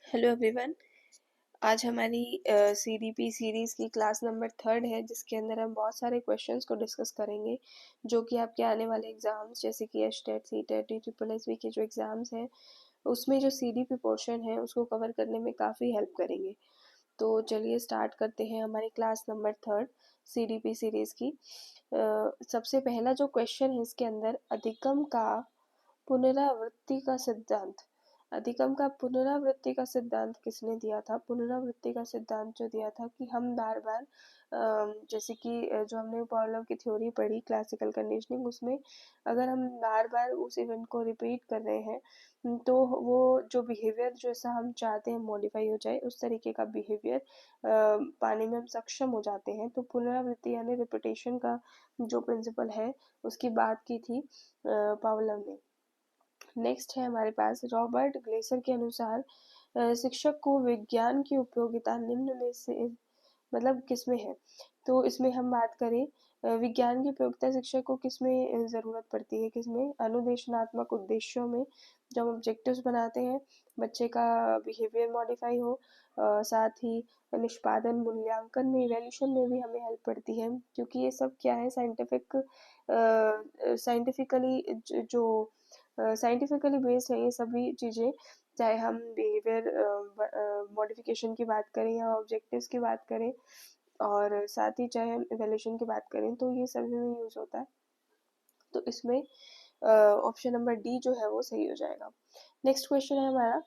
Hello everyone. आज हमारी CDP series की क्लास नंबर 3 है, जिसके अंदर हम बहुत सारे क्वेश्चंस को डिस्कस करेंगे जो कि आपके आने वाले एग्जाम्स जैसे कि एचटेट, सीटेट, ट्रिपल के जो एग्जाम्स हैं उसमें जो सीडीपी पोर्शन है उसको कवर करने में काफ़ी हेल्प करेंगे। तो चलिए स्टार्ट करते हैं हमारी क्लास नंबर 3 सीडीपी सीरीज की। सबसे पहला जो क्वेश्चन है इसके अंदर, अधिगम का पुनरावृत्ति का सिद्धांत। अधिगम का पुनरावृत्ति का सिद्धांत किसने दिया था? पुनरावृत्ति का सिद्धांत जो दिया था कि हम बार बार जैसे कि जो हमने पॉवलोव की थ्योरी पढ़ी क्लासिकल कंडीशनिंग, उसमें अगर हम बार बार उस इवेंट को रिपीट कर रहे हैं तो वो जो बिहेवियर जैसा हम चाहते हैं मॉडिफाई हो जाए, उस तरीके का बिहेवियर पाने में हम सक्षम हो जाते हैं। तो पुनरावृत्ति यानी रिपीटेशन का जो प्रिंसिपल है उसकी बात की थी पावलोव ने। नेक्स्ट है हमारे पास, रॉबर्ट ग्लेसर के अनुसार शिक्षक को विज्ञान की उपयोगिता निम्न में से मतलब किसमें है? तो इसमें हम बात करें विज्ञान की उपयोगिता शिक्षक को किसमें ज़रूरत पड़ती है? किसमें? अनुदेशनात्मक उद्देश्यों में, जब हम ऑब्जेक्टिव्स बनाते हैं, बच्चे का बिहेवियर मॉडिफाई हो, साथ ही निष्पादन मूल्यांकन में, इवैल्यूएशन में भी हमें हेल्प पड़ती है, क्योंकि ये सब क्या है, साइंटिफिकली जो साइंटिफिकली बेस्ड है ये सभी चीज़ें। चाहे हम बिहेवियर मॉडिफिकेशन की बात करें या ऑब्जेक्टिव्स की बात करें, और साथ ही चाहे हम इवैल्यूएशन की बात करें, तो ये सभी में यूज़ होता है। तो इसमें ऑप्शन नंबर डी जो है वो सही हो जाएगा। नेक्स्ट क्वेश्चन है हमारा,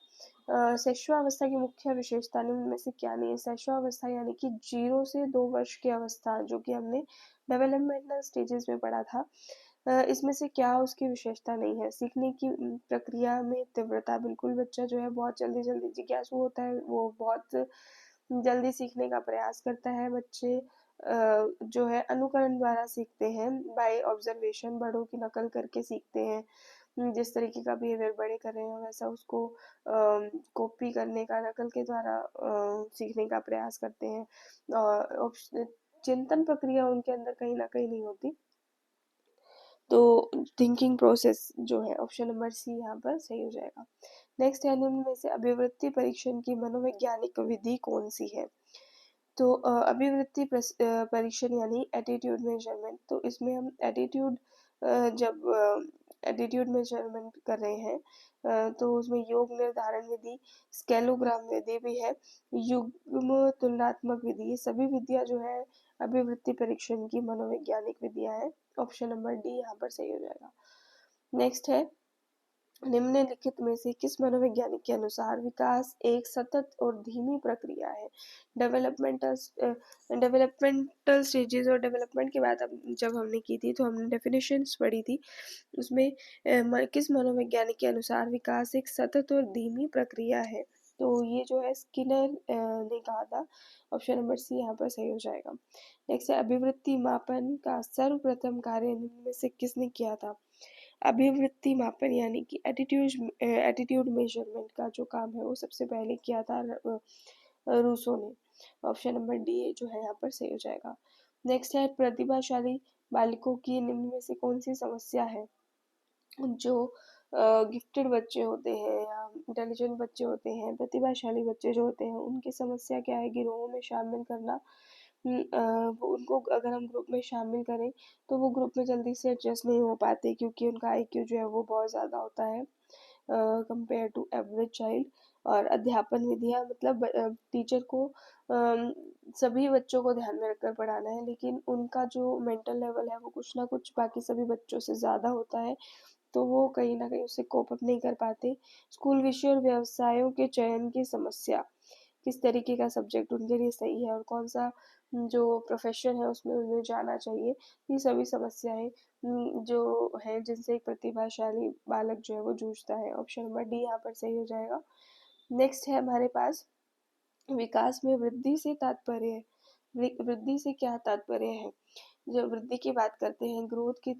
शैशवावस्था की मुख्य विशेषता निम्न में से क्या नहीं है? शैशवावस्था यानी कि 0 से 2 वर्ष की अवस्था, जो कि हमने डेवलपमेंटल स्टेजेस में पढ़ा था। इसमें से क्या उसकी विशेषता नहीं है? सीखने की प्रक्रिया में तीव्रता, बिल्कुल बच्चा जो है बहुत जल्दी जल्दी जिज्ञासु होता है, वो बहुत जल्दी सीखने का प्रयास करता है। बच्चे जो है अनुकरण द्वारा सीखते हैं, बाय ऑब्जर्वेशन, बड़ों की नकल करके सीखते हैं। जिस तरीके का बिहेवियर बड़े कर रहे हैं वैसा उसको कॉपी करने का, नकल के द्वारा सीखने का प्रयास करते हैं। और चिंतन प्रक्रिया उनके अंदर कहीं ना कहीं नहीं होती। तो थिंकिंग प्रोसेस जो है, ऑप्शन नंबर सी यहाँ पर सही हो जाएगा। नेक्स्ट है, निम्न में से अभिवृत्ति परीक्षण की मनोवैज्ञानिक विधि कौन सी है? तो अभिवृत्ति परीक्षण यानी एटीट्यूड मेजरमेंट। तो इसमें हम एटीट्यूड जब एटीट्यूड मेजरमेंट कर रहे हैं तो उसमें योग निर्धारण विधि, स्केलोग्राम विधि भी है, युग्म तुलनात्मक विधि, ये सभी विधियां जो है अभिवृत्ति परीक्षण की मनोवैज्ञानिक विधियां हैं। ऑप्शन नंबर डी यहाँ पर सही हो जाएगा। नेक्स्ट है, निम्नलिखित में से किस मनोवैज्ञानिक के अनुसार विकास एक सतत और धीमी प्रक्रिया है? डेवलपमेंटल स्टेजेस और डेवलपमेंट की बात जब हमने की थी तो हमने डेफिनेशंस पढ़ी थी, उसमें किस मनोवैज्ञानिक के अनुसार विकास एक सतत और धीमी प्रक्रिया है? तो ये जो है स्किनर ने कहा था। ऑप्शन नंबर सी यहाँ पर सही हो जाएगा। नेक्स्ट है, अभिवृत्ति मापन का सर्वप्रथम कार्य निम्न में से किसने किया था? अभिवृत्ति मापन यानी कि एटीट्यूड मेजरमेंट का जो काम है वो सबसे पहले किया था रूसो ने। ऑप्शन नंबर डी जो है यहाँ पर सही हो जाएगा। नेक्स्ट है, प्रतिभाशाली बालकों की निम्न में से कौन सी समस्या है? जो गिफ्टेड बच्चे होते हैं या इंटेलिजेंट बच्चे होते हैं, प्रतिभाशाली बच्चे जो होते हैं, उनकी समस्या क्या है? गिरोहों में शामिल करना। वो उनको अगर हम ग्रुप में शामिल करें तो वो ग्रुप में जल्दी से एडजस्ट नहीं हो पाते, क्योंकि उनका आईक्यू जो है वो बहुत ज़्यादा होता है कंपेयर टू एवरेज चाइल्ड। और अध्यापन विधियाँ, मतलब टीचर को सभी बच्चों को ध्यान में रखकर पढ़ाना है, लेकिन उनका जो मेंटल लेवल है वो कुछ ना कुछ बाकी सभी बच्चों से ज़्यादा होता है, तो वो कहीं ना कहीं उससे कोप अप नहीं कर पाते। स्कूल विषय और व्यवसायों के चयन की समस्या, किस तरीके का सब्जेक्ट उनके लिए सही है और कौन सा जो प्रोफेशन है उसमें उन्हें जाना चाहिए, ये सभी समस्याएं जो है जिनसे एक प्रतिभाशाली बालक जो है वो जूझता है। ऑप्शन नंबर डी यहाँ पर सही हो जाएगा। नेक्स्ट है हमारे पास, विकास में वृद्धि से तात्पर्य है। वृद्धि से क्या तात्पर्य है? जब वृद्धि की बात करते हैं, ग्रोथ की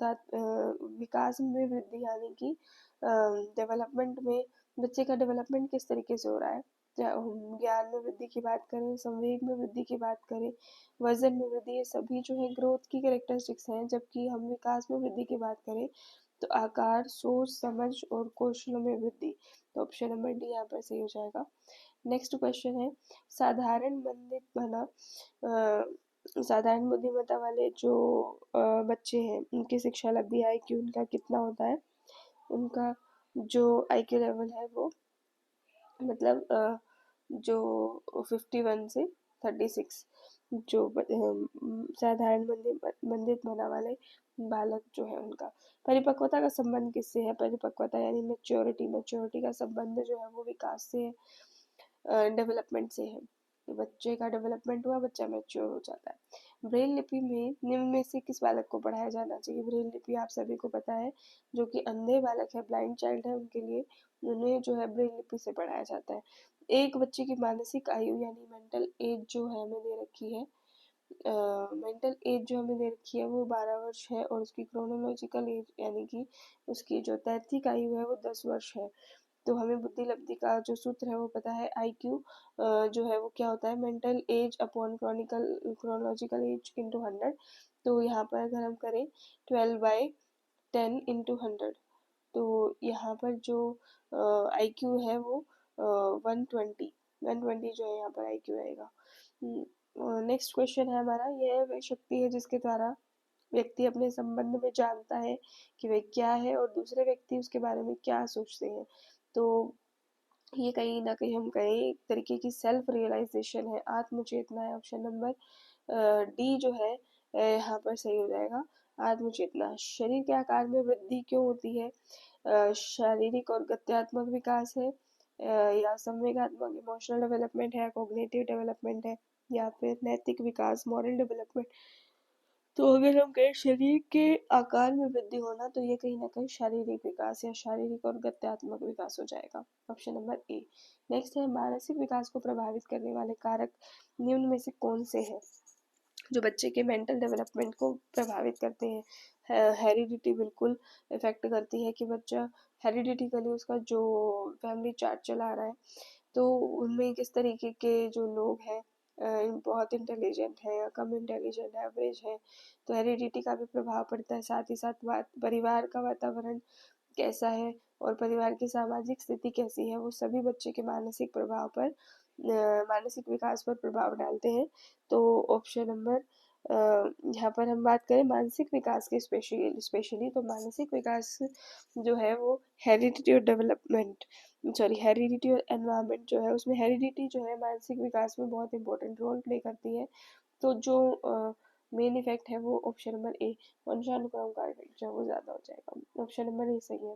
विकास में वृद्धि यानी कि डेवलपमेंट में बच्चे का डेवलपमेंट किस तरीके से हो रहा है। हम ज्ञान में वृद्धि की बात करें, संवेग में वृद्धि की बात करें, वजन में वृद्धि, ये सभी जो है ग्रोथ की कैरेक्टरिस्टिक्स हैं। जबकि हम विकास में वृद्धि की बात करें तो आकार, सोच, समझ और कौशलों में वृद्धि। तो ऑप्शन नंबर डी यहाँ पर सही हो जाएगा। नेक्स्ट क्वेश्चन है, साधारण मंदित बना साधारण बुद्धिमत्ता वाले जो बच्चे हैं उनकी शिक्षा लब्धि IQ उनका कितना होता है? उनका जो IQ लेवल है वो मतलब जो 51 से 36 जो साधारण मंदित मना वाले बालक जो है उनका। परिपक्वता का संबंध किससे है? परिपक्वता यानी मैच्योरिटी का संबंध जो है वो विकास से है, डेवलपमेंट से है। तो बच्चे का डेवलपमेंट हुआ, बच्चा मैच्योर हो जाता है। ब्रेल लिपि में निम्न में से किस बालक को पढ़ाया जाना चाहिए? ब्रेल लिपि आप सभी को पता है, जो कि अंधे बालक है, ब्लाइंड चाइल्ड है, उनके लिए उन्हें जो है ब्रेल लिपि से पढ़ाया जाता है। एक बच्चे की मानसिक आयु यानी मेंटल एज जो है हमें दे रखी है, मेंटल एज जो हमें दे रखी है वो 12 वर्ष है, और उसकी क्रोनोलॉजिकल एज यानी कि उसकी जो तैथिक आयु है वो 10 वर्ष है। तो हमें बुद्धि लब्धि का जो सूत्र है वो पता है, IQ जो है वो क्या होता है, mental as upon chronological age into 100। तो यहाँ पर अगर हम करें 12/10 इंटू 100, तो यहाँ पर जो IQ है वो 120 जो है यहाँ पर IQ रहेगा। नेक्स्ट क्वेश्चन है हमारा, यह वह शक्ति है जिसके द्वारा व्यक्ति अपने संबंध में जानता है कि वह क्या है और दूसरे व्यक्ति उसके बारे में क्या सोचते हैं। तो ये कहीं ना कहीं हम कहें एक तरीके की सेल्फ रियलाइजेशन है, आत्मचेतना है। ऑप्शन नंबर डी जो है यहाँ पर सही हो जाएगा, आत्मचेतना। शरीर के आकार में वृद्धि क्यों होती है? शारीरिक और गत्यात्मक विकास है, या संवेगात्मक इमोशनल डेवलपमेंट है, कॉग्निटिव डेवलपमेंट है, या फिर नैतिक विकास मॉरल डेवलपमेंट। तो अगर हम कहें शरीर के आकार में वृद्धि होना, तो ये कहीं ना कहीं शारीरिक विकास या शारीरिक और गत्यात्मक विकास हो जाएगा। Option number A. नेक्स्ट है, मानसिक विकास को प्रभावित करने वाले कारक निम्न में से कौन से हैं जो बच्चे के मेंटल डेवलपमेंट को प्रभावित करते हैं? हेरिडिटी बिल्कुल इफेक्ट करती है कि बच्चा हेरिडिटिकली उसका जो फैमिली चार्ट चला रहा है, तो उनमें किस तरीके के जो लोग हैं बहुत इंटेलिजेंट है या कम इंटेलिजेंट, एवरेज है, तो हेरिडिटी का भी प्रभाव पड़ता है। साथ ही साथ परिवार का वातावरण कैसा है और परिवार की सामाजिक स्थिति कैसी है, वो सभी बच्चे के मानसिक प्रभाव पर मानसिक विकास पर प्रभाव डालते हैं। तो ऑप्शन नंबर यहाँ पर हम बात करें मानसिक विकास के स्पेशली, तो मानसिक विकास जो है वो हेरिडिटी और डेवलपमेंट हेरिडिटी और एनवायरनमेंट जो है, उसमें हेरिडिटी जो है मानसिक विकास में बहुत इंपॉर्टेंट रोल प्ले करती है। तो जो मेन इफेक्ट है वो ऑप्शन नंबर ए, वंशानुक्रम का इफेक्ट जो है वो ज़्यादा हो जाएगा। ऑप्शन नंबर ए सही है।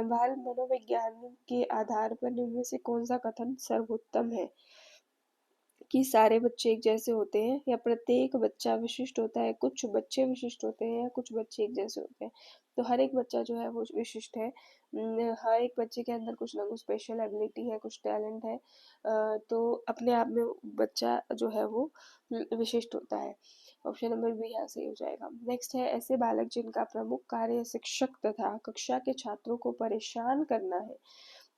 बाल मनोविज्ञान के आधार पर निम्न में से कौन सा कथन सर्वोत्तम है? कि सारे बच्चे एक जैसे होते हैं या प्रत्येक बच्चा विशिष्ट होता है, कुछ बच्चे विशिष्ट होते हैं या कुछ बच्चे एक जैसे होते हैं। तो हर एक बच्चा जो है वो विशिष्ट है, हर एक बच्चे के अंदर कुछ ना कुछ स्पेशल एबिलिटी है, कुछ टैलेंट है, तो अपने आप में बच्चा जो है वो विशिष्ट होता है। ऑप्शन नंबर बी यहाँ सही हो जाएगा। नेक्स्ट है, ऐसे बालक जिनका प्रमुख कार्य शिक्षक तथा कक्षा के छात्रों को परेशान करना है।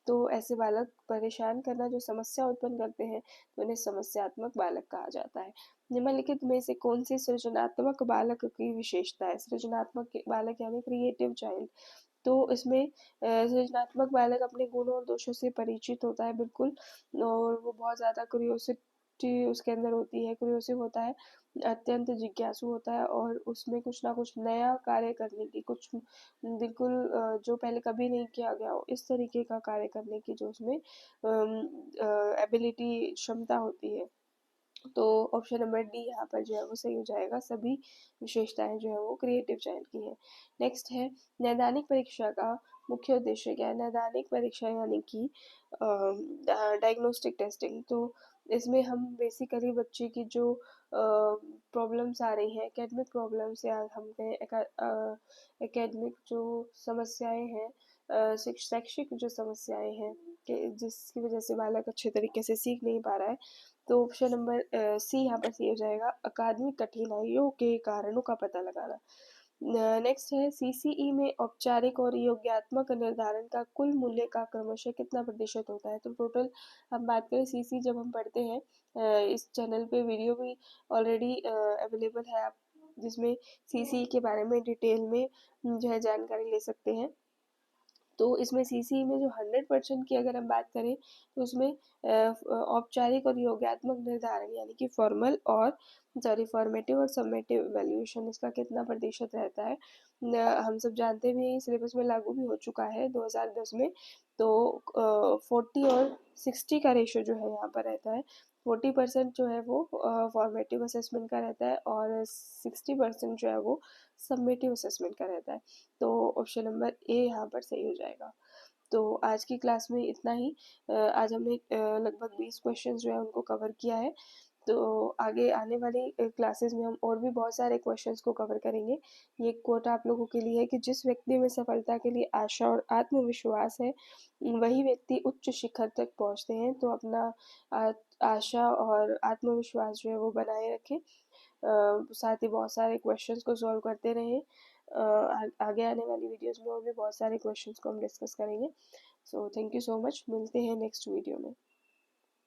तो ऐसे बालक परेशान करना जो समस्या उत्पन्न करते हैं, तो उन्हें समस्यात्मक बालक कहा जाता है। निम्नलिखित में से कौन सी सृजनात्मक बालक की विशेषता है? सृजनात्मक बालक यानी क्रिएटिव चाइल्ड। तो इसमें सृजनात्मक बालक अपने गुणों और दोषों से परिचित होता है बिल्कुल, और वो बहुत ज़्यादा क्यूरियोसिटी उसके अंदर होती है, क्यूरियोसिव होता है, अत्यंत जिज्ञासु होता है, और उसमें कुछ ना कुछ नया कार्य करने की, कुछ बिल्कुल जो पहले कभी नहीं किया गया हो इस तरीके का कार्य करने की जो उसमें एबिलिटी क्षमता होती है। तो ऑप्शन नंबर डी यहाँ पर जो है वो सही हो जाएगा, सभी विशेषताएं जो है वो क्रिएटिव चाइल्ड की है। नेक्स्ट है, नैदानिक परीक्षा का मुख्य उद्देश्य क्या है? नैदानिक परीक्षा यानी कि डायग्नोस्टिक टेस्टिंग। तो इसमें हम बेसिकली बच्चे की जो प्रॉब्लम्स आ रही हैं, एकेडमिक प्रॉब्लम्स या हम कहें एकेडमिक जो समस्याएं हैं, शैक्षिक जो समस्याएं हैं कि जिसकी वजह से बालक अच्छे तरीके से सीख नहीं पा रहा है, तो ऑप्शन नंबर सी यहाँ पर सही हो जाएगा, अकादमिक कठिनाइयों के कारणों का पता लगाना। नेक्स्ट है, CCE में औपचारिक और योग्यात्मक निर्धारण का कुल मूल्य का क्रमशः कितना प्रतिशत होता है? तो टोटल हम बात करें जब हम पढ़ते हैं, इस चैनल पे वीडियो भी ऑलरेडी अवेलेबल है, आप जिसमें सीसीई के बारे में डिटेल में जो है जानकारी ले सकते हैं। तो इसमें सीसीई में जो 100% की अगर हम बात करें तो उसमें औपचारिक और योगात्मक निर्धारण यानी कि फॉर्मल और फॉर्मेटिव और समेटिव वैल्यूएशन इसका कितना प्रतिशत रहता है। हम सब जानते भी हैं सिलेबस में लागू भी हो चुका है 2010 में। तो 40 और 60 का रेशो जो है यहाँ पर रहता है। 40% जो है वो फॉर्मेटिव असेसमेंट का रहता है और 60% जो है वो समेटिव असेसमेंट का रहता है। तो ऑप्शन नंबर ए यहाँ पर सही हो जाएगा। तो आज की क्लास में इतना ही। आज हमने लगभग 20 क्वेश्चन जो है उनको कवर किया है। तो आगे आने वाली क्लासेस में हम और भी बहुत सारे क्वेश्चंस को कवर करेंगे। ये कोट आप लोगों के लिए है कि जिस व्यक्ति में सफलता के लिए आशा और आत्मविश्वास है वही व्यक्ति उच्च शिखर तक पहुंचते हैं। तो अपना आशा और आत्मविश्वास जो है वो बनाए रखें। साथ ही बहुत सारे क्वेश्चंस को सॉल्व करते रहें। आगे आने वाली वीडियोस में और भी बहुत सारे क्वेश्चंस को हम डिस्कस करेंगे। So thank you so much, मिलते हैं नेक्स्ट वीडियो में।